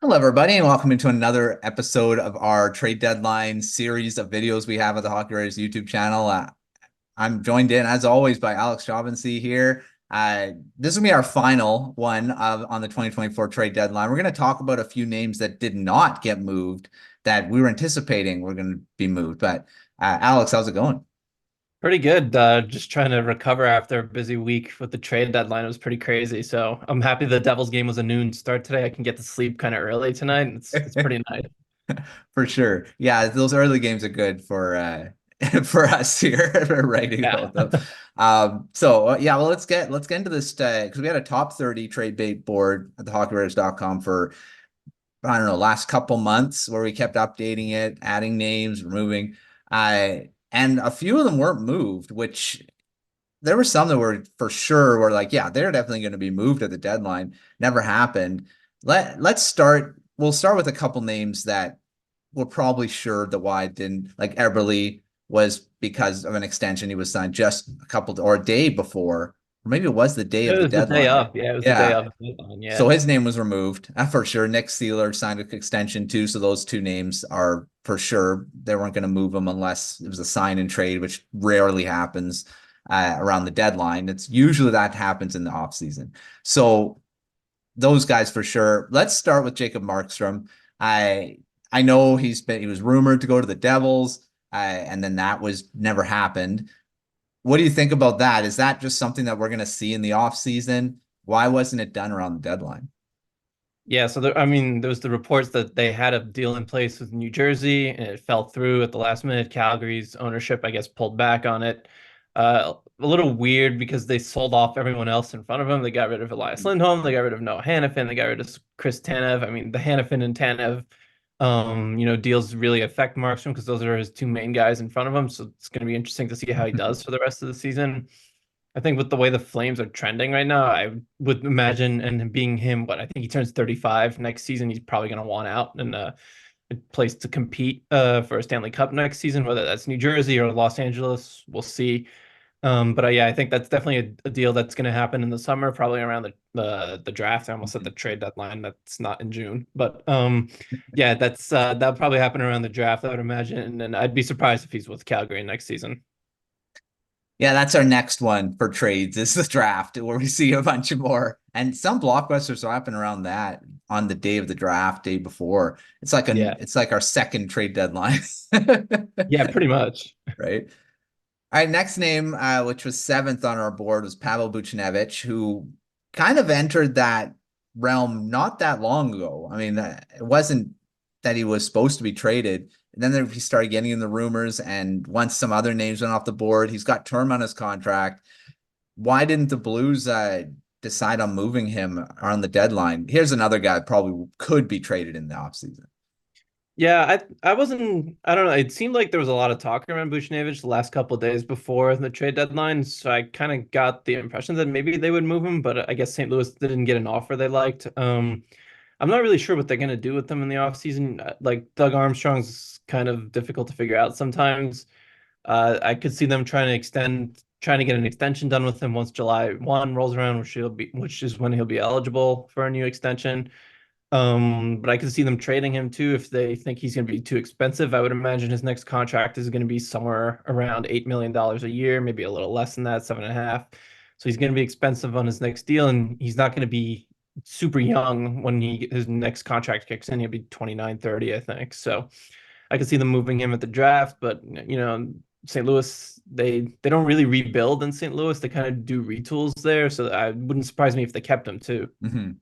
Hello, everybody, and welcome into another episode of our trade deadline series of videos we have at the Hockey Writers YouTube channel. I'm joined in, as always, by Alex Chauvancy here. This will be our final one on the 2024 trade deadline. We're going to talk about a few names that did not get moved that we were anticipating were going to be moved. But Alex, how's it going? Pretty good. Just trying to recover after a busy week with the trade deadline. It was pretty crazy. So I'm happy the Devils game was a noon start today. I can get to sleep kind of early tonight. It's pretty nice. For sure. Yeah, those early games are good for for us here for writing Yeah. about them. Yeah, well let's get into this because we had a top 30 trade bait board at the hockeywriters.com for I don't know, last couple months where we kept updating it, adding names, removing. And a few of them weren't moved, which there were some that were for sure were like, yeah, they're definitely going to be moved at the deadline. Never happened. Let's start. We'll start with a couple names that we're probably sure the why didn't like. Eberle was because of an extension. He was signed just a couple or a day before, or maybe it was the day of It the was the day deadline. of. Yeah, it was the day Yeah. of the deadline. So Yeah. his name was removed for sure. Nick Seeler signed an extension too. So those two names are for sure. They weren't going to move them unless it was a sign and trade, which rarely happens around the deadline. It's usually that happens in the off season. So those guys for sure. Let's start with Jacob Markstrom. I I know he was rumored to go to the Devils, and then that was never happened. What do you think about that? Is that just something that we're going to see in the off season? Why wasn't it done around the deadline? Yeah. So there was the reports that they had a deal in place with New Jersey and it fell through at the last minute. Calgary's ownership, I guess, pulled back on it. A little weird because they sold off everyone else in front of them. They got rid of Elias Lindholm. They got rid of Noah Hannafin. They got rid of Chris Tanev. I mean, the Hannafin and Tanev, deals really affect Markstrom because those are his two main guys in front of him. So it's going to be interesting to see how he does for the rest of the season. I think with the way the Flames are trending right now, I would imagine, and being him, what I think he turns 35 next season, he's probably going to want out and a place to compete for a Stanley Cup next season, whether that's New Jersey or Los Angeles, we'll see. But yeah, I think that's definitely a deal that's going to happen in the summer, probably around the draft. I almost said the trade deadline. That's not in June, but yeah, that'll probably happen around the draft, I would imagine, and I'd be surprised if he's with Calgary next season. Yeah, that's our next one for trades is the draft where we see a bunch of more. And some blockbusters will happen around that on the day of the draft, day before. Yeah, It's like our second trade deadline. yeah, pretty much. Right. All right, next name, which was seventh on our board, was Pavel Buchnevich, who kind of entered that realm not that long ago. I mean, it wasn't that he was supposed to be traded. And then he started getting in the rumors, and once some other names went off the board, he's got term on his contract. Why didn't the Blues decide on moving him on the deadline? Here's another guy that probably could be traded in the offseason. Yeah, I don't know. It seemed like there was a lot of talk around Buchnevich the last couple of days before the trade deadline. So I kind of got the impression that maybe they would move him, but I guess St. Louis didn't get an offer they liked. I'm not really sure what they're gonna do with them in the offseason. Like Doug Armstrong's kind of difficult to figure out sometimes. I could see them trying to get an extension done with him once July 1 rolls around, which is when he'll be eligible for a new extension. But I could see them trading him too if they think he's going to be too expensive. I would imagine his next contract is going to be somewhere around $8 million a year, maybe a little less than that, 7.5. So he's going to be expensive on his next deal, and he's not going to be super young when his next contract kicks in. He'll be 29, 30, I think. So I could see them moving him at the draft, but St. Louis, they don't really rebuild in St. Louis. They kind of do retools there, so I wouldn't surprise me if they kept him too. Mhm.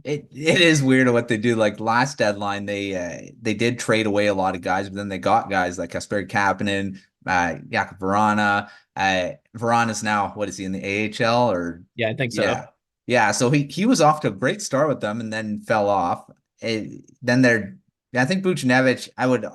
It is weird what they do. Like last deadline, they did trade away a lot of guys, but then they got guys like Kasper Kapanen, Jakob Vrana. Vrana's now what is he in the AHL or Yeah, I think so. yeah, yeah. So he was off to a great start with them and then fell off. Then I think Buchnevich. I would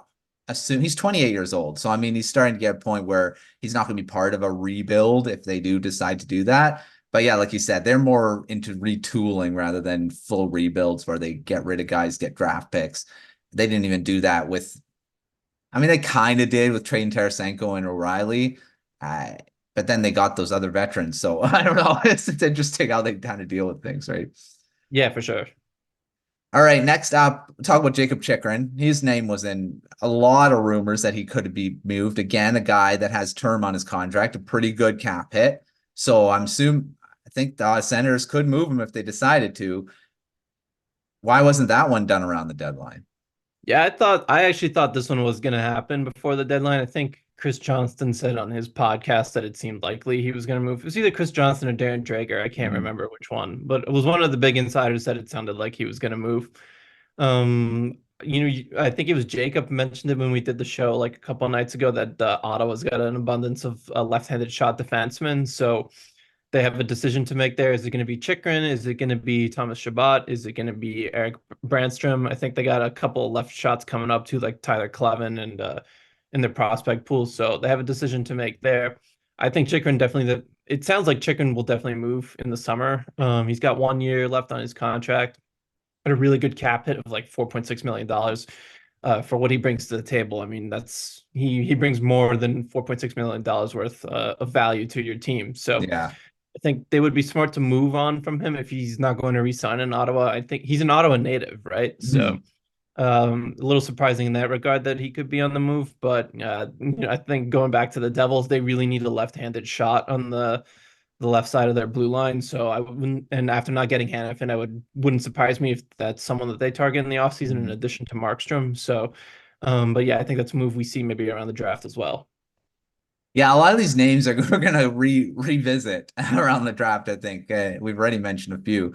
assume he's 28 years old, so I mean he's starting to get a point where he's not going to be part of a rebuild if they do decide to do that. But yeah, like you said, they're more into retooling rather than full rebuilds where they get rid of guys, get draft picks. They didn't even do that with, I mean, they kind of did with Trayton Tarasenko and O'Reilly, uh, but then they got those other veterans. So I don't know. It's interesting how they kind of deal with things, right? Yeah, for sure. All right, next up, talk about Jakob Chychrun. His name was in a lot of rumors that he could be moved. Again, a guy that has term on his contract, a pretty good cap hit. So I think the Senators could move him if they decided to. Why wasn't that one done around the deadline? Yeah, I actually thought this one was going to happen before the deadline. I think Chris Johnston said on his podcast that it seemed likely he was going to move. It was either Chris Johnston or Darren Drager. I can't Mhm. remember which one, but it was one of the big insiders that it sounded like he was going to move. I think it was Jakob mentioned it when we did the show like a couple of nights ago that Ottawa's got an abundance of left-handed shot defensemen. So they have a decision to make there. Is it going to be Chychrun? Is it going to be Thomas Chabot? Is it going to be Eric Brandstrom? I think they got a couple of left shots coming up too, like Tyler Clevin and in the prospect pool. So they have a decision to make there. I think Chychrun definitely. It sounds like Chychrun will definitely move in the summer. He's got 1 year left on his contract, but a really good cap hit of like $4.6 million. For what he brings to the table. I mean, that's he brings more than $4.6 million worth of value to your team. So Yeah. I think they would be smart to move on from him if he's not going to resign in Ottawa. I think he's an Ottawa native, right? So Mhm. a little surprising in that regard that he could be on the move. But I think going back to the Devils, they really need a left-handed shot on the left side of their blue line. So I wouldn't, and after not getting Hanifin, wouldn't surprise me if that's someone that they target in the offseason in Mhm. addition to Markstrom. So, but yeah, I think that's a move we see maybe around the draft as well. Yeah, a lot of these names are we're gonna revisit around the draft. I think we've already mentioned a few.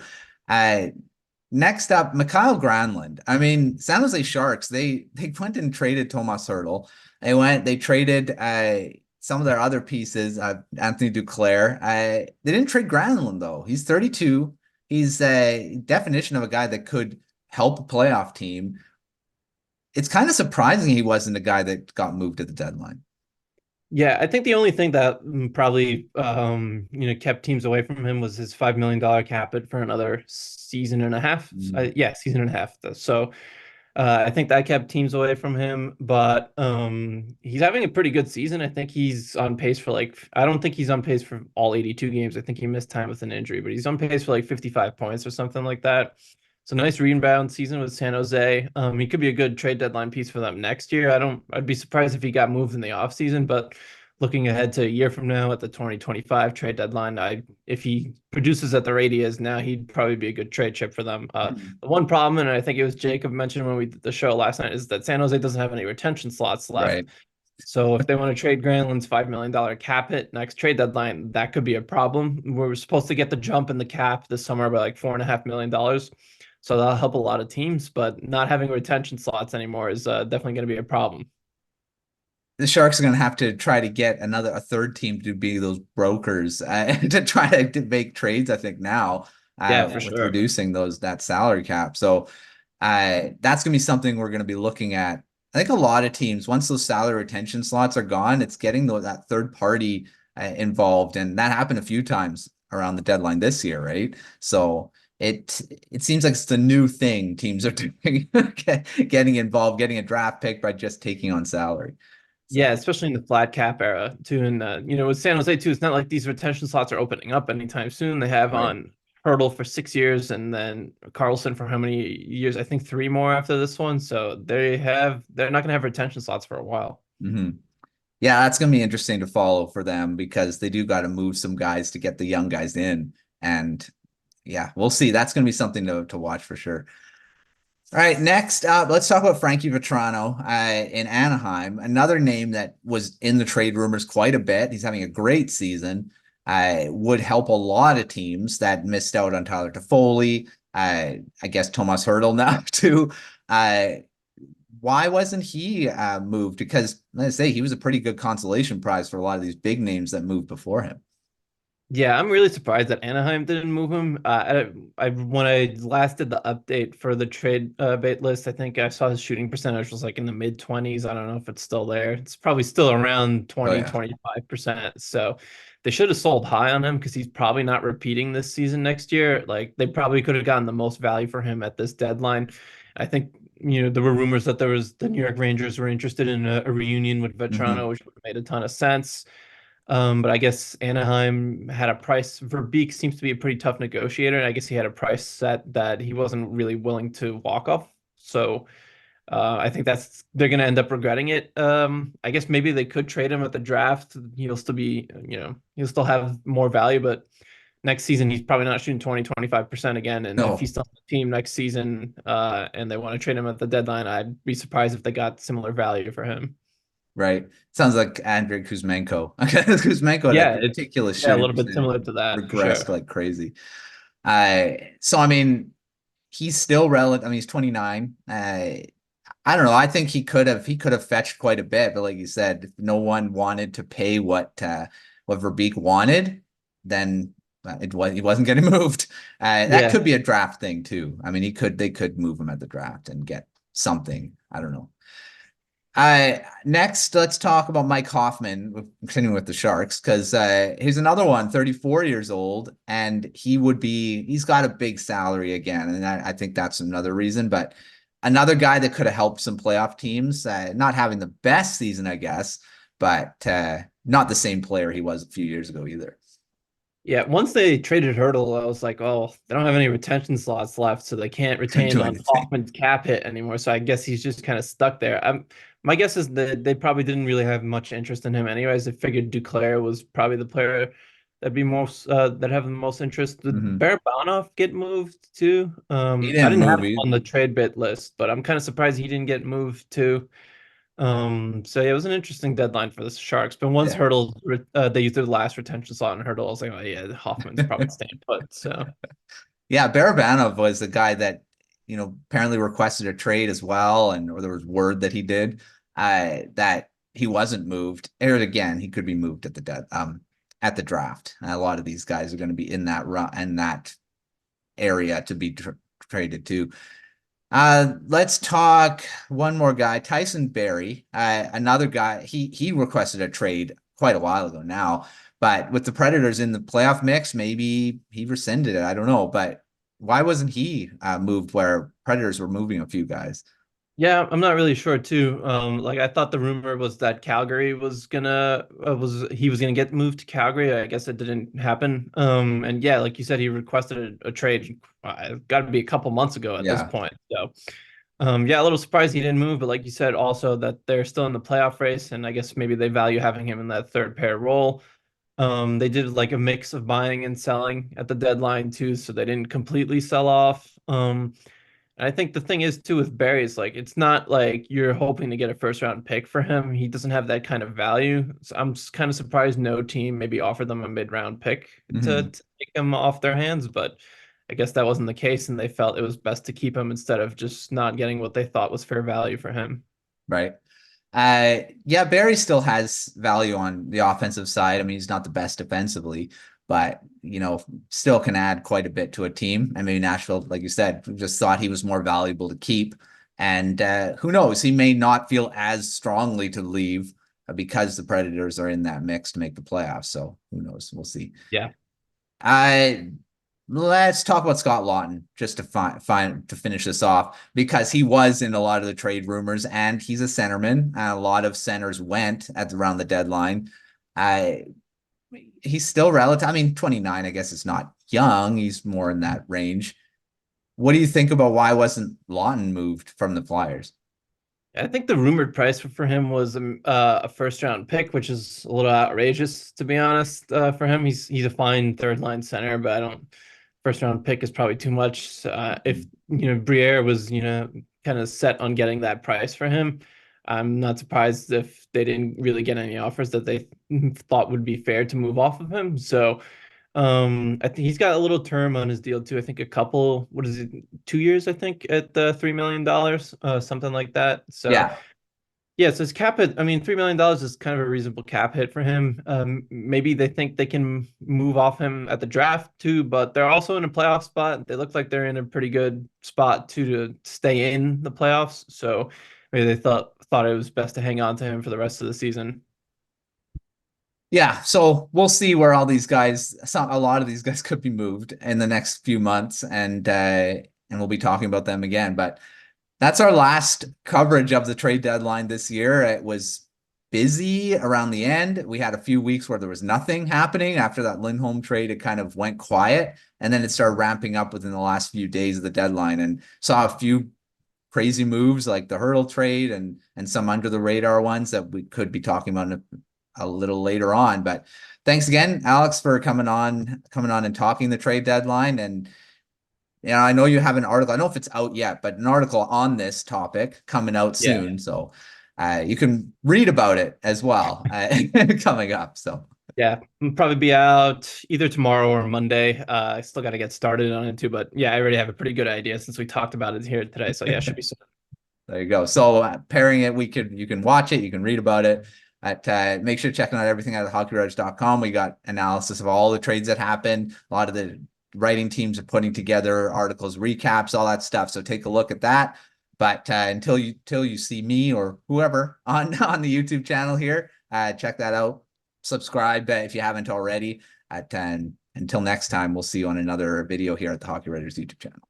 Uh, Next up, Mikael Granlund. I mean, San Jose Sharks. They went and traded Thomas Hertl. They traded some of their other pieces. Anthony Duclair. They didn't trade Granlund though. He's 32. He's a definition of a guy that could help a playoff team. It's kind of surprising he wasn't a guy that got moved at the deadline. Yeah, I think the only thing that probably kept teams away from him was his $5 million cap it for another season and a half. Mhm. Yeah, season and a half. So I think that kept teams away from him, but he's having a pretty good season. I think he's on pace for I don't think he's on pace for all 82 games. I think he missed time with an injury, but he's on pace for like 55 points or something like that. It's a nice rebound season with San Jose. He could be a good trade deadline piece for them next year. I'd be surprised if he got moved in the offseason, but looking ahead to a year from now at the 2025 trade deadline, if he produces at the rate he is now, he'd probably be a good trade chip for them. Mhm. The one problem, and I think it was Jakob mentioned when we did the show last night, is that San Jose doesn't have any retention slots left. Right. So if they want to trade Granlund's $5 million cap hit next trade deadline, that could be a problem. We're supposed to get the jump in the cap this summer by like $4.5 million. So that'll help a lot of teams, but not having retention slots anymore is definitely going to be a problem. The Sharks are going to have to try to get a third team to be those brokers to try to make trades. I think now Yeah, for with sure. reducing that salary cap. So that's going to be something we're going to be looking at. I think a lot of teams, once those salary retention slots are gone, it's getting that third party involved, and that happened a few times around the deadline this year, right? So it seems like it's the new thing teams are doing, getting involved, getting a draft pick by just taking on salary. Yeah, So, especially in the flat cap era too. And with San Jose too, it's not like these retention slots are opening up anytime soon. They have right. on Hurdle for 6 years and then Carlson for how many years? I think three more after this one. So they're not gonna have retention slots for a while. Hmm. Yeah, that's going to be interesting to follow for them because they do got to move some guys to get the young guys in. And yeah, we'll see. That's going to be something to watch for sure. All right, next up, let's talk about Frankie Vatrano in Anaheim. Another name that was in the trade rumors quite a bit. He's having a great season. Would help a lot of teams that missed out on Tyler Toffoli. I guess Thomas Hurdle now too. Uh, why wasn't he moved? Because let's say he was a pretty good consolation prize for a lot of these big names that moved before him. Yeah, I'm really surprised that Anaheim didn't move him. I when I last did the update for the trade bait list, I think I saw his shooting percentage was like in the mid 20s. I don't know if it's still there. It's probably still around Oh 20, yeah. 25%. So they should have sold high on him because he's probably not repeating this season next year. Like they probably could have gotten the most value for him at this deadline. I think, there were rumors that the New York Rangers were interested in a reunion with Hmm. Vetrano, which would have made a ton of sense. But I guess Anaheim had a price. Verbeek seems to be a pretty tough negotiator, and I guess he had a price set that he wasn't really willing to walk off. So I think they're going to end up regretting it. I guess maybe they could trade him at the draft. He'll still be, he'll still have more value, but next season he's probably not shooting 20-25% again. And if No, he's still on the team next season, and they want to trade him at the deadline, I'd be surprised if they got similar value for him. right. Sounds like Andrei Kuzmenko. Kuzmenko had Yeah, a it's ridiculous a shooting little bit percentage, similar to that for regressed sure. like crazy. So I mean, he's still relative. I mean, he's 29. I don't know. I think he could have fetched quite a bit, but like you said, if no one wanted to pay what Verbeek wanted, then he wasn't getting moved. That Yeah. could be a draft thing too. I mean, they could move him at the draft and get something. I don't know. Next, let's talk about Mike Hoffman, continuing with the Sharks, because he's another one, 34 years old, and he's got a big salary again, and I think that's another reason. But another guy that could have helped some playoff teams, not having the best season, I guess, but not the same player he was a few years ago either. Yeah, once they traded Hurdle, I was like, oh, they don't have any retention slots left, so they can't Couldn't retain do on anything. Hoffman's cap hit anymore. So I guess he's just kind of stuck there. My guess is that they probably didn't really have much interest in him anyways. They figured Duclair was probably the player that have the most interest. Did Hmm. Barabanov get moved too? He I didn't didn't have move. him on the trade bit list, but I'm kind of surprised he didn't get moved too. So yeah, it was an interesting deadline for the Sharks. But once Yeah. they used their last retention slot on Hurdle, I was like, oh yeah, Hoffman's probably staying put. So Yeah, Barabanov was the guy that, apparently requested a trade as well, or there was word that he did, that he wasn't moved. Or again, he could be moved at the draft. And a lot of these guys are going to be in that area to be traded to. Let's talk one more guy, Tyson Barrie, another guy. He requested a trade quite a while ago now, but with the Predators in the playoff mix, maybe he rescinded it. I don't know, but why wasn't he moved where Predators were moving a few guys? yeah, I'm not really sure too. Like I thought the rumor was that Calgary was he was gonna get moved to Calgary. I guess it didn't happen. And yeah, like you said, he requested a trade. Got to be a couple months ago at this Yeah. point. So yeah, a little surprised he didn't move, but like you said, also that they're still in the playoff race, and I guess maybe they value having him in that third pair role. They did like a mix of buying and selling at the deadline too, so they didn't completely sell off. And I think the thing is too with Barry is like it's not like you're hoping to get a first round pick for him. He doesn't have that kind of value. So I'm kind of surprised no team maybe offered them a mid round pick Hmm. to take him off their hands, but I guess that wasn't the case, and they felt it was best to keep him instead of just not getting what they thought was fair value for him. Right. Yeah, Barry still has value on the offensive side. I mean, he's not the best defensively, but still can add quite a bit to a team. I mean, Nashville, like you said, just thought he was more valuable to keep. And who knows? He may not feel as strongly to leave because the Predators are in that mix to make the playoffs. So who knows? We'll see. Yeah. I Let's talk about Scott Laughton just to finish this off because he was in a lot of the trade rumors and he's a centerman. And a lot of centers went at around the deadline. I He's still relative. I mean, 29, I guess it's not young. He's more in that range. What do you think about why wasn't Laughton moved from the Flyers? I think the rumored price for him was a first round pick, which is a little outrageous to be honest. For him, he's a fine third line center, but I don't. First round pick is probably too much. If Briere was kind of set on getting that price for him, I'm not surprised if they didn't really get any offers that they thought would be fair to move off of him. So I think he's got a little term on his deal too. I think a couple, what is it, 2 years, I think, at the $3 million, something like that. So Yeah. yeah, so his cap hit, I mean, $3 million is kind of a reasonable cap hit for him. Maybe they think they can move off him at the draft too, but they're also in a playoff spot. They look like they're in a pretty good spot too to stay in the playoffs. So maybe they thought it was best to hang on to him for the rest of the season. Yeah, so we'll see where all these guys, a lot of these guys could be moved in the next few months, and we'll be talking about them again. But that's our last coverage of the trade deadline this year. It was busy around the end. We had a few weeks where there was nothing happening after that Lindholm trade. It kind of went quiet, and then it started ramping up within the last few days of the deadline, and saw a few crazy moves like the Hurdle trade and some under the radar ones that we could be talking about a little later on. But thanks again, Alex, for coming on and talking the trade deadline. And I know you have an article. I don't know if it's out yet, but an article on this topic coming out Yeah. soon. So you can read about it as well coming up. So Yeah, it'll probably be out either tomorrow or Monday. I still got to get started on it too, but yeah, I already have a pretty good idea since we talked about it here today. So yeah, it should be soon. there you go. So pairing it, you can watch it, you can read about it. Make sure checking out everything at thehockeywriters.com. We got analysis of all the trades that happened. A lot of the writing teams are putting together articles, recaps, all that stuff. So take a look at that. But until you see me or whoever on the YouTube channel here, check that out. Subscribe if you haven't already. Until next time, we'll see you on another video here at the Hockey Writers YouTube channel.